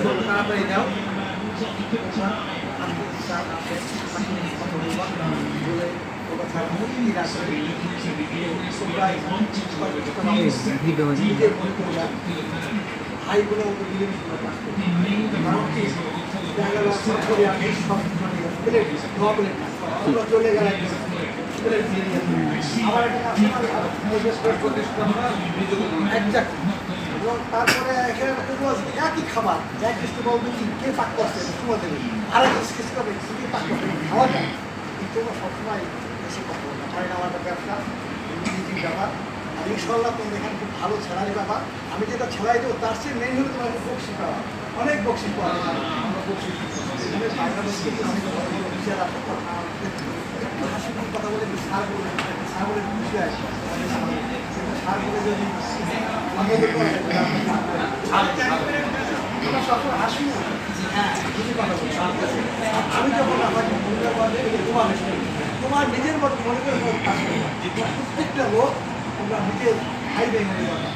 তাড়াতাড়ি দাও ভাই বলে ওকে মিলেমিশে কাজ করতে কারণ কি দেখা গেল সরকারি আমি সব মানে প্লেট ধোয়া প্লেট আমরা চলে গেলাম প্লেট দিয়ে আবার একটা প্রতিষ্ঠান একজাক্ট এবং তারপরে এখানে একই খাবার এক কিছু বলবে কি কে পাক করছে তোমার দেবে আর এক কিছু করবে কে পাক করবে খাওয়া যায় কিন্তু সবসময় এসে কথা বলতে হয় না আমার একটা ব্যবসা নিজের ব্যাপার আর ইনশাল্লাহ তোমাদের এখানে খুব ভালো ছেড়াই ব্যাপার আমি যেটা ছেড়াই দেবো তার চেয়ে মেন হলে তোমার বক্সি পাওয়া অনেক বক্সি পাওয়া যায় আমরা বক্সি এখানে বাইরে বসে অনেক বড় বড় বিষয় আছে একটু হাসি মুখে কথা বলে সার বলে খুশি হয় সার বলে যদি সবসময় হাসি হ্যাঁ খুশি কথা বলছি আমি যখন আমাকে তোমার নিজের মতো মনে করে প্রত্যেকটা লোক তোমরা নিজের ভাই ভাই মনে করো